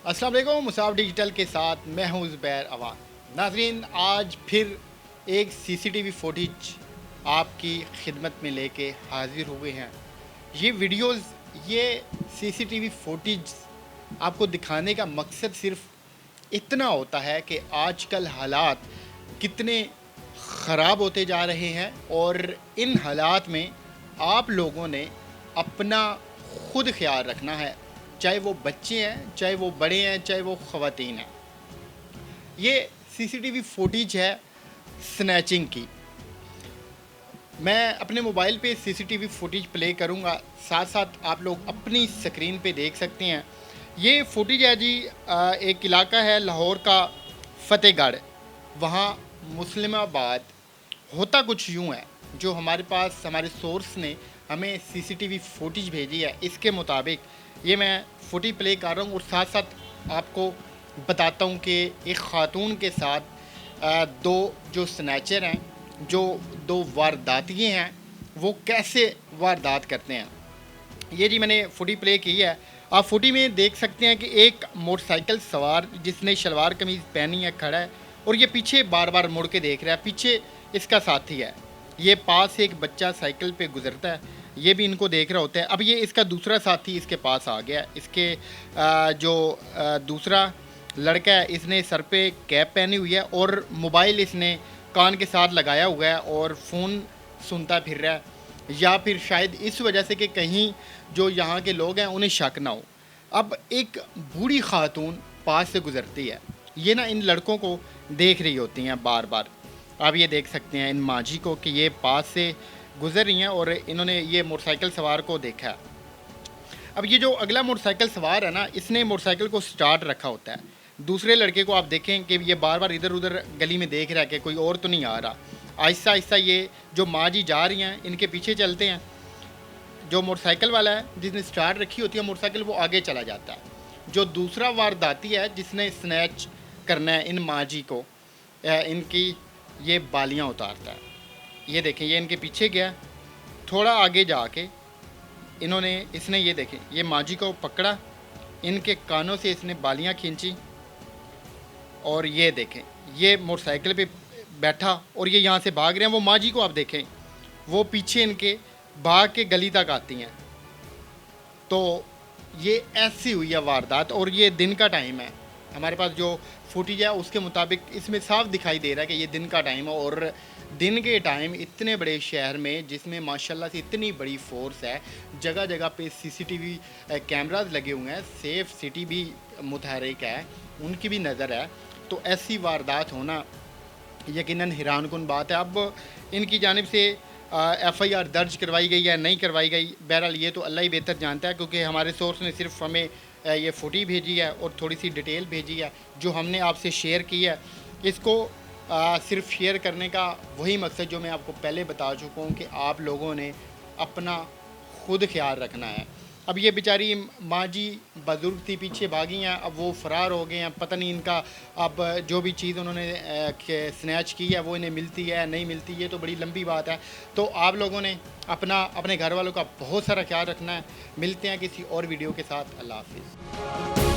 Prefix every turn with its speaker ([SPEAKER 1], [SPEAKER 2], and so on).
[SPEAKER 1] अस्सलाम वालेकुम। मुसाफ डिजिटल के साथ मैं हूं ज़ुबैर अवान। नाजरीन, आज फिर एक सीसीटीवी फुटेज आपकी खिदमत में लेके हाजिर हो गए हैं। ये वीडियोस, ये सीसीटीवी फुटेज आपको दिखाने का मकसद सिर्फ इतना होता है कि आजकल हालात कितने ख़राब होते जा रहे हैं और इन हालात में आप लोगों ने अपना खुद ख्याल रखना है, चाहे वो बच्चे हैं, चाहे वो बड़े हैं, चाहे वो ख़वातीन हैं। ये सीसीटीवी फुटेज है स्नैचिंग की। मैं अपने मोबाइल पे सीसीटीवी फुटेज प्ले करूँगा, साथ साथ आप लोग अपनी स्क्रीन पे देख सकते हैं। ये फुटेज है जी, एक इलाका है लाहौर का, फ़तेहगढ़। वहाँ मुस्लिमाबाद। होता कुछ यूँ है, जो हमारे पास हमारे सोर्स ने हमें सीसीटीवी फुटेज भेजी है, इसके मुताबिक ये मैं फुटेज प्ले कर रहा हूँ और साथ साथ आपको बताता हूँ कि एक ख़ातून के साथ दो जो स्नैचर हैं, जो दो वारदातिये हैं, वो कैसे वारदात करते हैं। ये जी मैंने फुटेज प्ले की है। आप फुटेज में देख सकते हैं कि एक मोटरसाइकिल सवार जिसने शलवार कमीज़ पहनी है खड़ा है और ये पीछे बार बार मुड़ के देख रहा है। पीछे इसका साथी है। ये पास से एक बच्चा साइकिल पे गुजरता है, ये भी इनको देख रहा होता है। अब ये इसका दूसरा साथी इसके पास आ गया। इसके दूसरा लड़का है, इसने सर पे कैप पहनी हुई है और मोबाइल इसने कान के साथ लगाया हुआ है और फ़ोन सुनता फिर रहा है, या फिर शायद इस वजह से कि कहीं जो यहाँ के लोग हैं उन्हें शक ना हो। अब एक बूढ़ी खातून पास से गुज़रती है, ये ना इन लड़कों को देख रही होती हैं बार बार। आप ये देख सकते हैं इन माँ जी को कि ये पास से गुज़र रही हैं और इन्होंने ये मोटरसाइकिल सवार को देखा है। अब ये जो अगला मोटरसाइकिल सवार है ना, इसने मोटरसाइकिल को स्टार्ट रखा होता है। दूसरे लड़के को आप देखें कि ये बार बार इधर उधर गली में देख रहा है कि कोई और तो नहीं आ रहा। आहिस्ता आहिस्ता ये जो माँ जी जा रही हैं, इनके पीछे चलते हैं। जो मोटरसाइकिल वाला है जिसने स्टार्ट रखी होती है मोटरसाइकिल, वो आगे चला जाता है। जो दूसरा वारदाती है जिसने स्नैच करना है इन माँ जी को, इनकी ये बालियाँ उतारता है। ये देखें, ये इनके पीछे गया, थोड़ा आगे जाके इसने ये देखें, ये माँ जी को पकड़ा, इनके कानों से इसने बालियाँ खींची और ये देखें, ये मोटरसाइकिल पे बैठा और ये यहाँ से भाग रहे हैं। वो माँ जी को आप देखें, वो पीछे इनके भाग के गली तक आती हैं। तो ये ऐसी हुई है वारदात और ये दिन का टाइम है। हमारे पास जो फुटेज है उसके मुताबिक इसमें साफ दिखाई दे रहा है कि ये दिन का टाइम है और दिन के टाइम इतने बड़े शहर में, जिसमें माशाल्लाह से इतनी बड़ी फोर्स है, जगह जगह पे सीसीटीवी कैमरास लगे हुए हैं, सेफ सिटी भी मुतहरिक है, उनकी भी नज़र है। तो ऐसी वारदात होना यकीनन हैरानकुन बात है। अब इनकी जानिब से एफआईआर दर्ज करवाई गई या नहीं करवाई गई, बहरहाल ये तो अल्लाह ही बेहतर जानता है, क्योंकि हमारे सोर्स ने सिर्फ हमें ये फुटेज भेजी है और थोड़ी सी डिटेल भेजी है जो हमने आपसे शेयर की है। इसको सिर्फ शेयर करने का वही मकसद जो मैं आपको पहले बता चुका हूँ कि आप लोगों ने अपना खुद ख्याल रखना है। अब ये बेचारी माँ जी बुज़ुर्ग थी, पीछे भागी हैं, अब वो फ़रार हो गए हैं। पता नहीं इनका अब जो भी चीज़ उन्होंने स्नैच की है वो इन्हें मिलती है नहीं मिलती, ये तो बड़ी लंबी बात है। तो आप लोगों ने अपने घर वालों का बहुत सारा ख्याल रखना है। मिलते हैं किसी और वीडियो के साथ। अल्लाह हाफ़िज़।